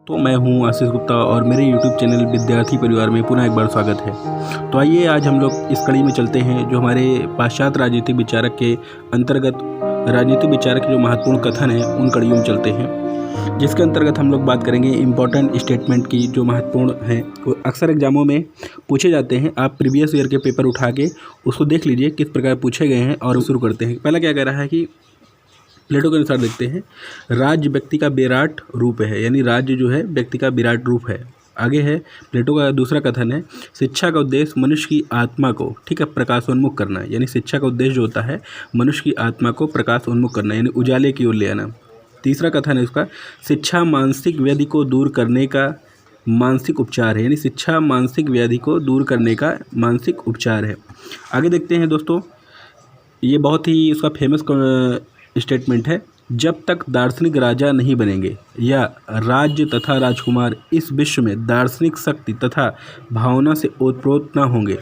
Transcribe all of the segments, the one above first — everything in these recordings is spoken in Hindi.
तो मैं हूं आशीष गुप्ता और मेरे YouTube चैनल विद्यार्थी परिवार में पुनः एक बार स्वागत है। तो आइए आज हम लोग इस कड़ी में चलते हैं जो हमारे पाश्चात्य राजनीतिक विचारक के अंतर्गत राजनीतिक विचारक जो महत्वपूर्ण कथन है उन कड़ियों में चलते हैं, जिसके अंतर्गत हम लोग बात करेंगे इम्पोर्टेंट स्टेटमेंट की जो महत्वपूर्ण हैं। वो अक्सर एग्जामों में पूछे जाते हैं। आप प्रीवियस ईयर के पेपर उठा के उसको देख लीजिए किस प्रकार पूछे गए हैं और शुरू करते हैं। पहला क्या कह रहा है कि प्लेटो के अनुसार देखते हैं, राज्य व्यक्ति का विराट रूप है, यानी राज्य जो है व्यक्ति का विराट रूप है। आगे है प्लेटो का दूसरा कथन है, शिक्षा का उद्देश्य मनुष्य की आत्मा को प्रकाशोन्मुख करना है, यानी शिक्षा का उद्देश्य जो होता है मनुष्य की आत्मा को प्रकाशोन्मुख करना, यानी उजाले की ओर ले आना। तीसरा कथन है उसका, शिक्षा मानसिक व्याधि को दूर करने का मानसिक उपचार है, यानी शिक्षा मानसिक व्याधि को दूर करने का मानसिक उपचार है। आगे देखते हैं दोस्तों, ये बहुत ही उसका फेमस स्टेटमेंट है, जब तक दार्शनिक राजा नहीं बनेंगे या राज्य तथा राजकुमार इस विश्व में दार्शनिक शक्ति तथा भावना से ओतप्रोत न होंगे,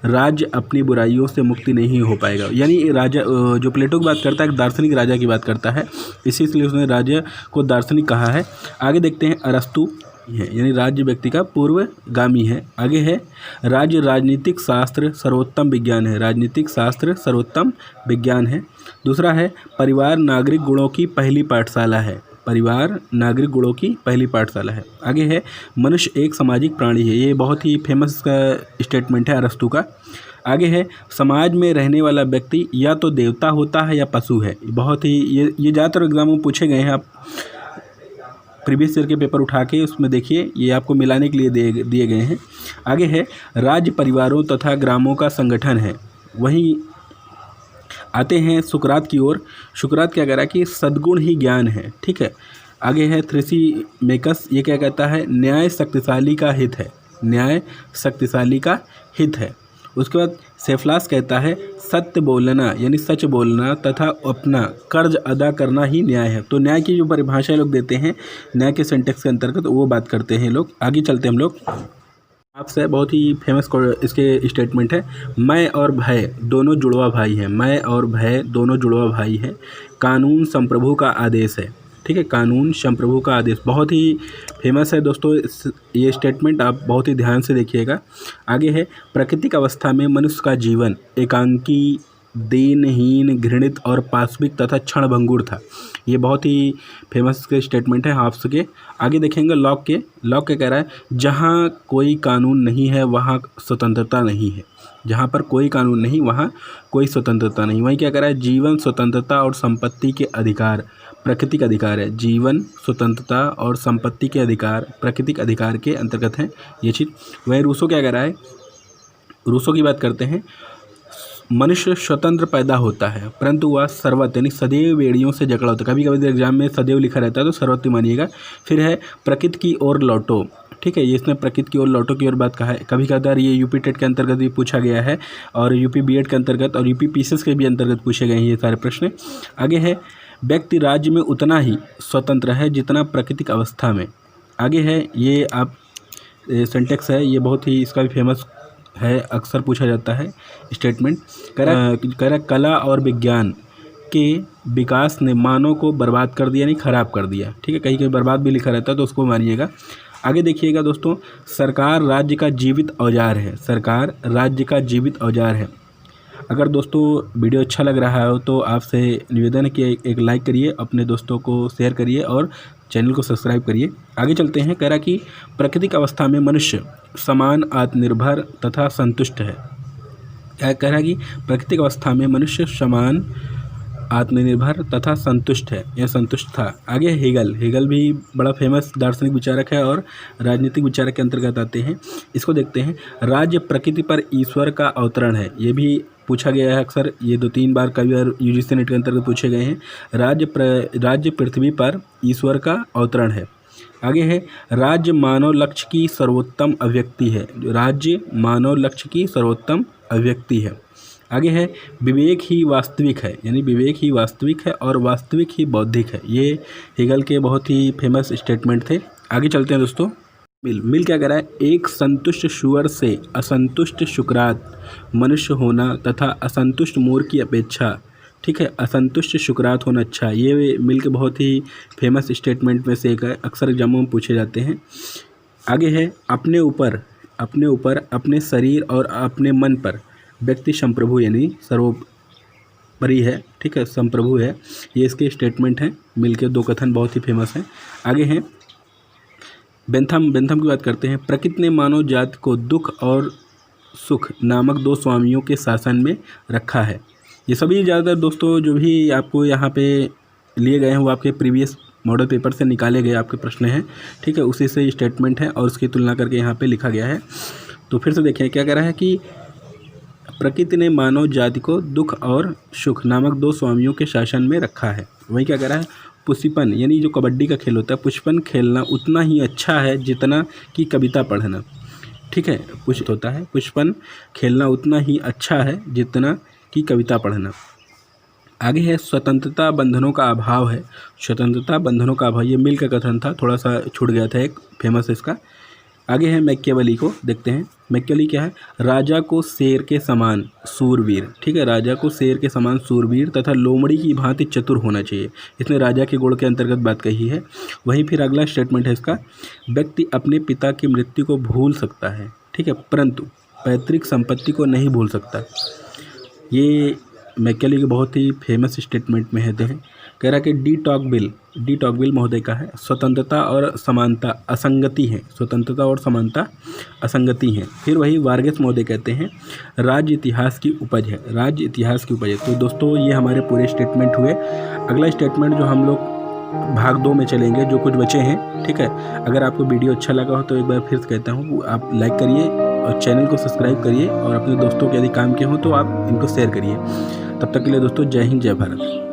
राज्य अपनी बुराइयों से मुक्ति नहीं हो पाएगा। यानी राजा जो प्लेटो की बात करता है दार्शनिक राजा की बात करता है, इसलिए उसने राज्य को दार्शनिक कहा है। आगे देखते हैं अरस्तु है, यानी राज्य व्यक्ति का पूर्वगामी है। आगे है राज्य राजनीतिक शास्त्र सर्वोत्तम विज्ञान है, राजनीतिक शास्त्र सर्वोत्तम विज्ञान है। दूसरा है परिवार नागरिक गुणों की पहली पाठशाला है, परिवार नागरिक गुणों की पहली पाठशाला है। आगे है मनुष्य एक सामाजिक प्राणी है, ये बहुत ही फेमस स्टेटमेंट है अरस्तु का। आगे है समाज में रहने वाला व्यक्ति या तो देवता होता है या पशु है, बहुत ही ये ज़्यादातर एग्जामों में पूछे गए हैं। आप प्रीवियस ईयर के पेपर उठा के उसमें देखिए, ये आपको मिलाने के लिए दिए गए हैं। आगे है राज्य परिवारों तथा ग्रामों का संगठन है। वहीं आते हैं सुकरात की ओर। सुकरात क्या कह रहा है कि सद्गुण ही ज्ञान है, ठीक है। आगे है थ्रेसिमेकस, ये क्या कहता है, न्याय शक्तिशाली का हित है, न्याय शक्तिशाली का हित है। उसके बाद सेफलास कहता है सत्य बोलना, यानी सच बोलना तथा अपना कर्ज अदा करना ही न्याय है। तो न्याय की जो परिभाषा लोग देते हैं न्याय के सेंटेक्स के अंतर्गत वो बात करते हैं लोग। आगे चलते हैं हम लोग, आपसे बहुत ही फेमस इसके स्टेटमेंट है, मैं और भय दोनों जुड़वा भाई हैं, मैं और भय दोनों जुड़वा भाई हैं, कानून संप्रभु का आदेश है, ठीक है, कानून संप्रभु का आदेश बहुत ही फेमस है दोस्तों। ये स्टेटमेंट आप बहुत ही ध्यान से देखिएगा। आगे है प्राकृतिक अवस्था में मनुष्य का जीवन एकांकी, दीनहीन, घृणित और पाशविक तथा क्षणभंगुर था, ये बहुत ही फेमस स्टेटमेंट है हाफ्स के। आगे देखेंगे लॉक क्या कह रहा है, जहाँ कोई कानून नहीं है वहाँ स्वतंत्रता नहीं है, जहाँ पर कोई कानून नहीं वहाँ कोई स्वतंत्रता नहीं। वहीं क्या कह रहा है, जीवन स्वतंत्रता और संपत्ति के अधिकार प्राकृतिक अधिकार है, जीवन स्वतंत्रता और संपत्ति के अधिकार प्राकृतिक अधिकार के अंतर्गत हैं ये चीज़। वहीं रूसो क्या कह रहा है, रूसो की बात करते हैं, मनुष्य स्वतंत्र पैदा होता है परंतु वह सर्वत्र यानी सदैव बेड़ियों से जकड़ा होता है। कभी कभी एग्जाम में सदैव लिखा रहता है तो सर्वत्र मानिएगा। फिर है प्रकृति की ओर लौटो, ठीक है, ये इसने प्रकृति की ओर लौटो की ओर बात कहा है। कभी कभार ये यूपी टेट के अंतर्गत भी पूछा गया है और यूपी बीएड के अंतर्गत और यूपी पीसीएस के भी अंतर्गत पूछे गए हैं ये सारे प्रश्न। आगे है व्यक्ति राज्य में उतना ही स्वतंत्र है जितना प्राकृतिक अवस्था में। आगे है ये आप सेंटेक्स है, ये बहुत ही इसका भी फेमस है, अक्सर पूछा जाता है स्टेटमेंट। कह कला और विज्ञान के विकास ने मानव को बर्बाद कर दिया, यानी खराब कर दिया, ठीक है, कहीं कहीं बर्बाद भी लिखा रहता है तो उसको मानिएगा। आगे देखिएगा दोस्तों, सरकार राज्य का जीवित औजार है, सरकार राज्य का जीवित औजार है। अगर दोस्तों वीडियो अच्छा लग रहा हो तो आपसे निवेदन है कि एक लाइक करिए, अपने दोस्तों को शेयर करिए और चैनल को सब्सक्राइब करिए। आगे चलते हैं, कह रहा कि प्राकृतिक अवस्था में मनुष्य समान, आत्मनिर्भर तथा संतुष्ट है। क्या कह रहा है कि प्राकृतिक अवस्था में मनुष्य समान, आत्मनिर्भर तथा संतुष्ट है, यह संतुष्ट था। आगे हेगल भी बड़ा फेमस दार्शनिक विचारक है और राजनीतिक विचारक के अंतर्गत आते हैं। इसको देखते हैं, राज्य प्रकृति पर ईश्वर का अवतरण है, ये भी पूछा गया है अक्सर, ये 2-3 बार कभी बार यूजीसी नेट के अंतर्गत पूछे गए हैं। राज्य पृथ्वी पर ईश्वर का अवतरण है। आगे है राज्य मानव लक्ष्य की सर्वोत्तम अभिव्यक्ति है, राज्य मानव लक्ष्य की सर्वोत्तम अभिव्यक्ति है। आगे है विवेक ही वास्तविक है, यानी विवेक ही वास्तविक है और वास्तविक ही बौद्धिक है, ये हेगल के बहुत ही फेमस स्टेटमेंट थे। आगे चलते हैं दोस्तों, मिल क्या कह रहा है, एक संतुष्ट सुअर से असंतुष्ट शुक्रात मनुष्य होना तथा असंतुष्ट मोर की अपेक्षा ठीक है। असंतुष्ट शुक्रात होना अच्छा, ये मिल के बहुत ही फेमस स्टेटमेंट में से एक है, अक्सर एग्जामों में पूछे जाते हैं। आगे है अपने ऊपर, अपने शरीर और अपने मन पर व्यक्ति संप्रभु यानी सर्वोपरि है, ठीक है, संप्रभु है। ये इसके स्टेटमेंट हैं, मिलके दो कथन बहुत ही फेमस हैं। आगे हैं बेंथम की बात करते हैं। प्रकृति ने मानव जाति को दुख और सुख नामक दो स्वामियों के शासन में रखा है। ये सभी ज़्यादातर दोस्तों जो भी आपको यहाँ पे लिए गए हैं वो आपके प्रीवियस मॉडल पेपर से निकाले गए आपके प्रश्न हैं, ठीक है, उसी से स्टेटमेंट है और उसकी तुलना करके यहाँ पे लिखा गया है। तो फिर से देखिए क्या कह रहा है कि प्रकृति ने मानव जाति को दुख और सुख नामक दो स्वामियों के शासन में रखा है। वही क्या कह रहा है, पुष्पन यानी जो कबड्डी का खेल होता है, पुष्पन खेलना उतना ही अच्छा है जितना कि कविता पढ़ना, ठीक है, होता है पुष्पन खेलना उतना ही अच्छा है जितना कि कविता पढ़ना। आगे है स्वतंत्रता बंधनों का अभाव है। स्वतंत्रता बंधनों का अभाव, ये मिल का कथन था, थोड़ा सा छूट गया था एक फेमस इसका। आगे है मैकियावेली को देखते हैं। मैकियावेली क्या है, राजा को शेर के समान सूरवीर, ठीक है, राजा को शेर के समान सूरवीर तथा लोमड़ी की भांति चतुर होना चाहिए। इसने राजा के गुण के अंतर्गत बात कही है। वहीं फिर अगला स्टेटमेंट है इसका, व्यक्ति अपने पिता की मृत्यु को भूल सकता है, ठीक है, परंतु पैतृक संपत्ति को नहीं भूल सकता। ये मैकियावेली के बहुत ही फेमस स्टेटमेंट में है। कह रहा है कि डी टॉकविल महोदय का है, स्वतंत्रता और समानता असंगति है, स्वतंत्रता और समानता असंगति हैं। फिर वही वार्गेस महोदय कहते हैं राज्य इतिहास की उपज है, राज्य इतिहास की उपज है। तो दोस्तों ये हमारे पूरे स्टेटमेंट हुए। अगला स्टेटमेंट जो हम लोग भाग 2 में चलेंगे, जो कुछ बचे हैं, ठीक है। अगर आपको वीडियो अच्छा लगा हो तो एक बार फिर से कहता हूँ आप लाइक करिए और चैनल को सब्सक्राइब करिए और अपने दोस्तों के यदि काम के हों तो आप इनको शेयर करिए। तब तक के लिए दोस्तों जय हिंद जय भारत।